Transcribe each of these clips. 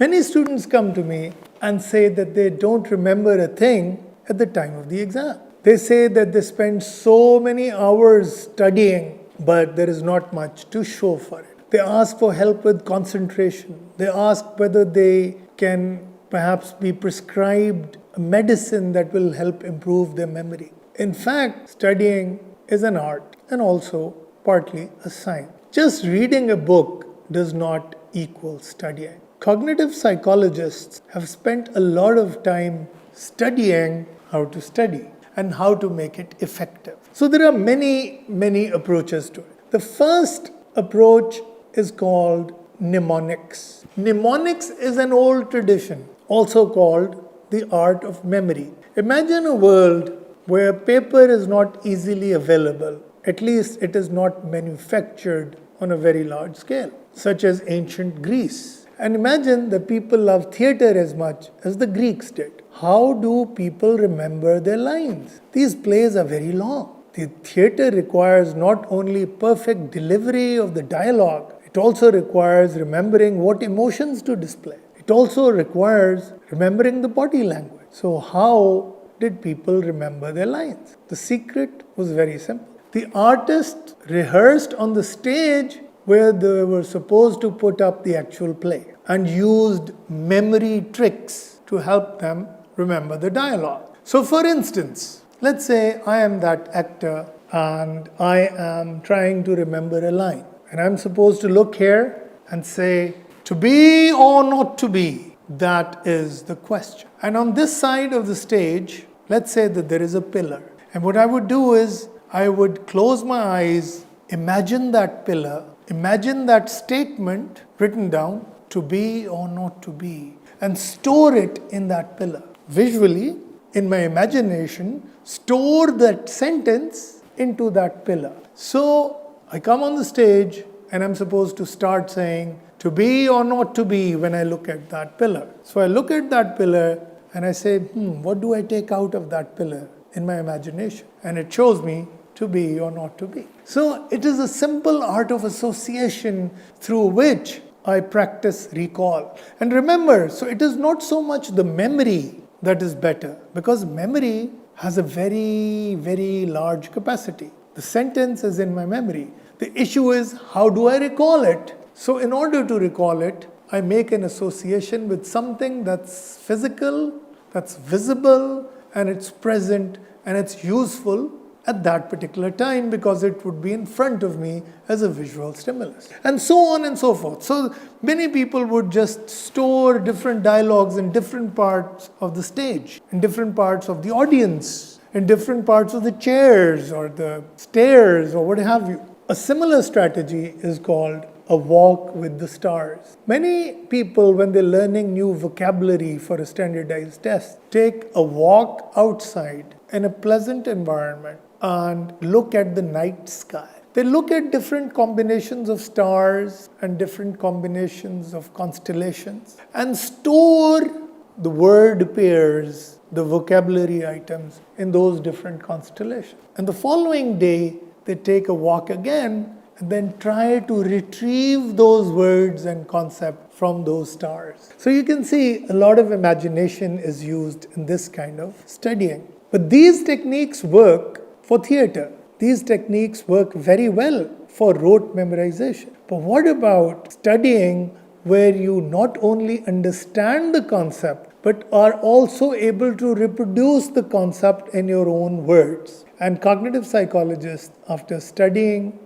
Many students come to me and say that they don't remember a thing at the time of the exam. They say that they spend so many hours studying, but there is not much to show for it. They ask for help with concentration. They ask whether they can perhaps be prescribed a medicine that will help improve their memory. In fact, studying is an art and also partly a science. Just reading a book does not equal studying. Cognitive psychologists have spent a lot of time studying how to study and how to make it effective. So there are many approaches to it. The first approach is called mnemonics. Mnemonics is an old tradition, also called the art of memory. Imagine a world where paper is not easily available. At least it is not manufactured on a very large scale, such as ancient Greece. And imagine that people love theater as much as the Greeks did. How do people remember their lines? These plays are very long. The theater requires not only perfect delivery of the dialogue, it also requires remembering what emotions to display. It also requires remembering the body language. So how did people remember their lines? The secret was very simple. The artist rehearsed on the stage where they were supposed to put up the actual play and used memory tricks to help them remember the dialogue. So for instance, let's say I am that actor and I am trying to remember a line. And I'm supposed to look here and say, to be or not to be? That is the question. And on this side of the stage, let's say that there is a pillar. And what I would do is, I would close my eyes, imagine that pillar, imagine that statement written down, to be or not to be, and store it in that pillar. Visually, in my imagination, store that sentence into that pillar. So I come on the stage and I'm supposed to start saying, to be or not to be, when I look at that pillar. So I look at that pillar and I say, what do I take out of that pillar in my imagination? And it shows me to be or not to be. So it is a simple art of association through which I practice recall. And remember, so it is not so much the memory that is better, because memory has a very large capacity. The sentence is in my memory. The issue is, how do I recall it? So in order to recall it, I make an association with something that's physical, that's visible, and it's present, and it's useful at that particular time because it would be in front of me as a visual stimulus. And so on and so forth. So many people would just store different dialogues in different parts of the stage, in different parts of the audience, in different parts of the chairs or the stairs or what have you. A similar strategy is called a walk with the stars. Many people, when they're learning new vocabulary for a standardized test, take a walk outside in a pleasant environment and look at the night sky. They look at different combinations of stars and different combinations of constellations and store the word pairs, the vocabulary items in those different constellations. And the following day, they take a walk again and then try to retrieve those words and concepts from those stars. So you can see a lot of imagination is used in this kind of studying. But these techniques work for theater. These techniques work very well for rote memorization. But what about studying where you not only understand the concept, but are also able to reproduce the concept in your own words? And cognitive psychologists, after studying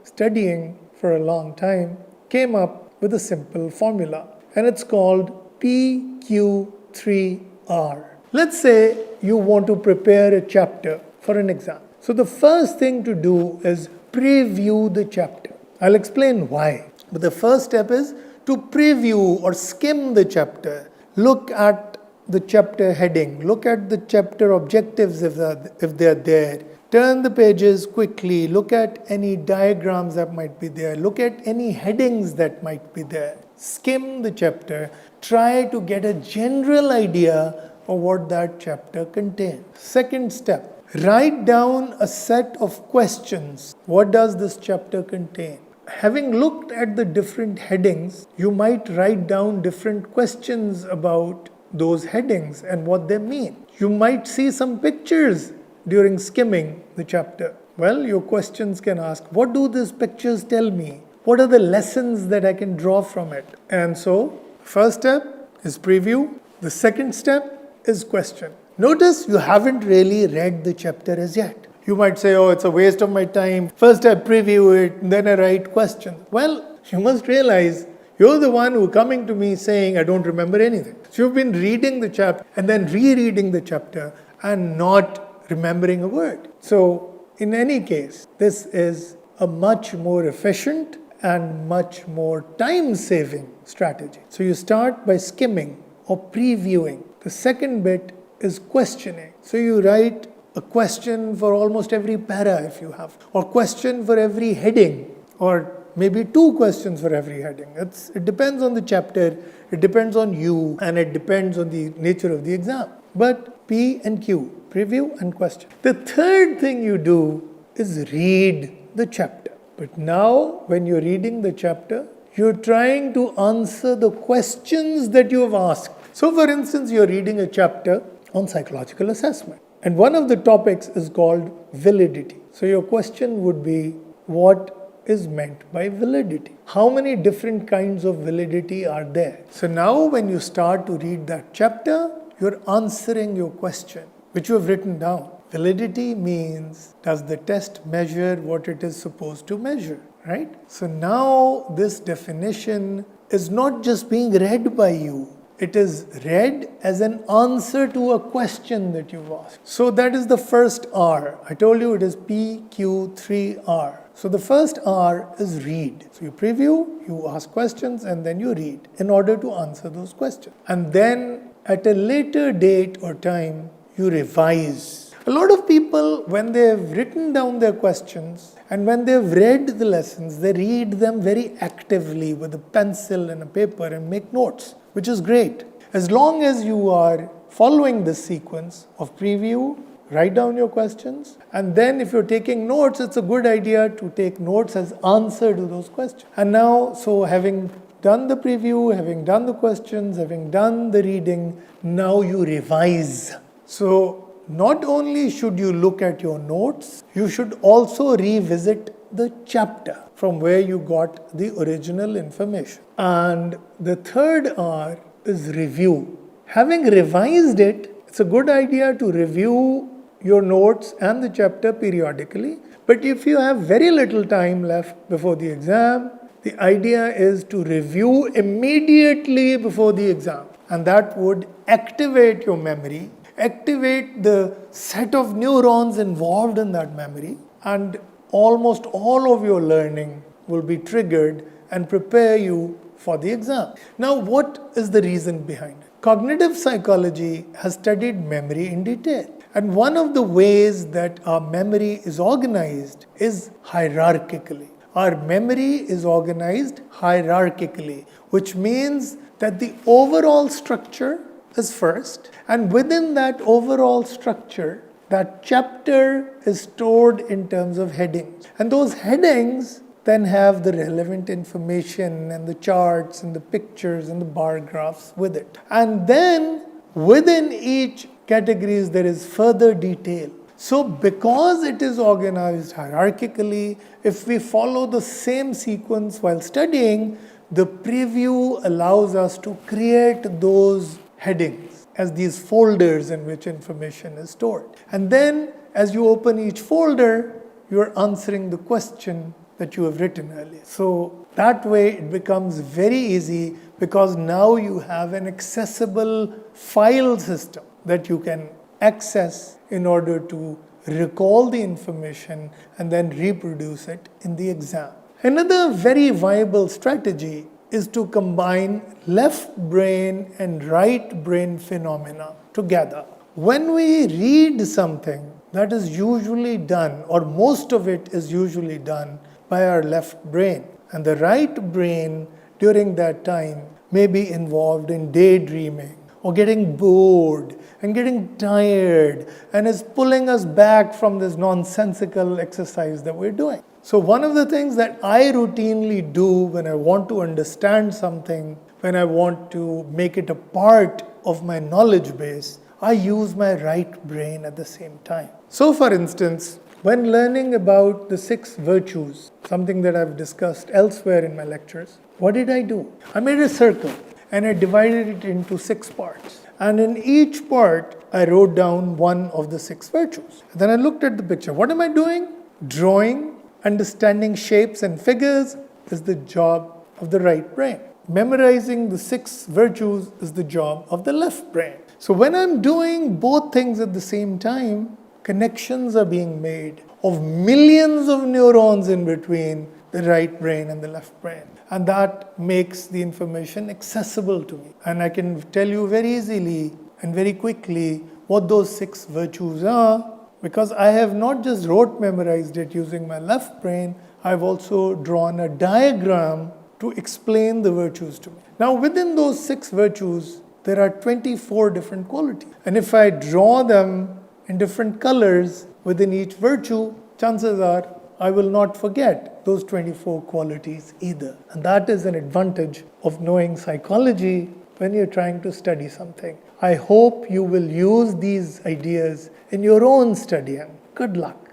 for a long time, came up with a simple formula. And it's called PQ3R. Let's say you want to prepare a chapter for an exam. So the first thing to do is preview the chapter. I'll explain why. But the first step is to preview or skim the chapter. Look at the chapter heading. Look at the chapter objectives if they're there. Turn the pages quickly. Look at any diagrams that might be there. Look at any headings that might be there. Skim the chapter. Try to get a general idea of what that chapter contains. Second step, write down a set of questions. What does this chapter contain? having looked at the different headings, you might write down different questions about those headings and what they mean. You might see some pictures during skimming the chapter. Well, your questions can ask, what do these pictures tell me? What are the lessons that I can draw from it? And so, first step is preview. The second step is question. Notice you haven't really read the chapter as yet. You might say, oh, it's a waste of my time. First I preview it, then I write questions. Well, you must realize you're the one who coming to me saying, I don't remember anything. So you've been reading the chapter and then rereading the chapter and not remembering a word. So in any case, this is a much more efficient and much more time-saving strategy. So you start by skimming or previewing. The second bit is questioning. So you write a question for almost every para if you have, or question for every heading, or maybe 2 questions for every heading. It depends on the chapter, it depends on you, and it depends on the nature of the exam. But P and Q, preview and question. The third thing you do is read the chapter. But now, when you're reading the chapter, you're trying to answer the questions that you have asked. So, for instance, you're reading a chapter on psychological assessment. And one of the topics is called validity. So your question would be, what is meant by validity? How many different kinds of validity are there? So now when you start to read that chapter, you're answering your question, which you have written down. Validity means, does the test measure what it is supposed to measure, right? So now this definition is not just being read by you. It is read as an answer to a question that you've asked. So that is the first R. I told you it is PQ3R. So the first R is read. So you preview, you ask questions, and then you read in order to answer those questions. And then at a later date or time, you revise. A lot of people, when they have written down their questions and when they have read the lessons, they read them very actively with a pencil and a paper and make notes, which is great. As long as you are following this sequence of preview, write down your questions, and then if you're taking notes, it's a good idea to take notes as answer to those questions. And now, so having done the preview, having done the questions, having done the reading, now you revise. So not only should you look at your notes, you should also revisit the chapter from where you got the original information. And the third R is review. Having revised it, it's a good idea to review your notes and the chapter periodically. But if you have very little time left before the exam, the idea is to review immediately before the exam. And that would activate your memory, activate the set of neurons involved in that memory, and almost all of your learning will be triggered and prepare you for the exam. Now, what is the reason behind it? Cognitive psychology has studied memory in detail. And one of the ways that our memory is organized is hierarchically. Our memory is organized hierarchically, which means that the overall structure is first, and within that overall structure, that chapter is stored in terms of headings. And those headings then have the relevant information and the charts and the pictures and the bar graphs with it. And then within each categories there is further detail. So because it is organized hierarchically, if we follow the same sequence while studying, the preview allows us to create those headings as these folders in which information is stored. And then as you open each folder, you are answering the question that you have written earlier. So that way it becomes very easy because now you have an accessible file system that you can access in order to recall the information and then reproduce it in the exam. Another very viable strategy is to combine left brain and right brain phenomena together. When we read something, that is usually done, or most of it is usually done by our left brain. And the right brain during that time may be involved in daydreaming, or getting bored and getting tired and is pulling us back from this nonsensical exercise that we're doing. So one of the things that I routinely do when I want to understand something, when I want to make it a part of my knowledge base, I use my right brain at the same time. So for instance, when learning about the 6 virtues, something that I've discussed elsewhere in my lectures, what did I do? I made a circle and I divided it into 6 parts. And in each part, I wrote down one of the 6 virtues. Then I looked at the picture. What am I doing? Drawing, understanding shapes and figures is the job of the right brain. Memorizing the 6 virtues is the job of the left brain. So when I'm doing both things at the same time, connections are being made of millions of neurons in between the right brain and the left brain. And that makes the information accessible to me. And I can tell you very easily and very quickly what those 6 virtues are, because I have not just rote memorized it using my left brain, I've also drawn a diagram to explain the virtues to me. Now within those 6 virtues, there are 24 different qualities. And if I draw them in different colors within each virtue, chances are I will not forget those 24 qualities either. And that is an advantage of knowing psychology when you're trying to study something. I hope you will use these ideas in your own studying. Good luck.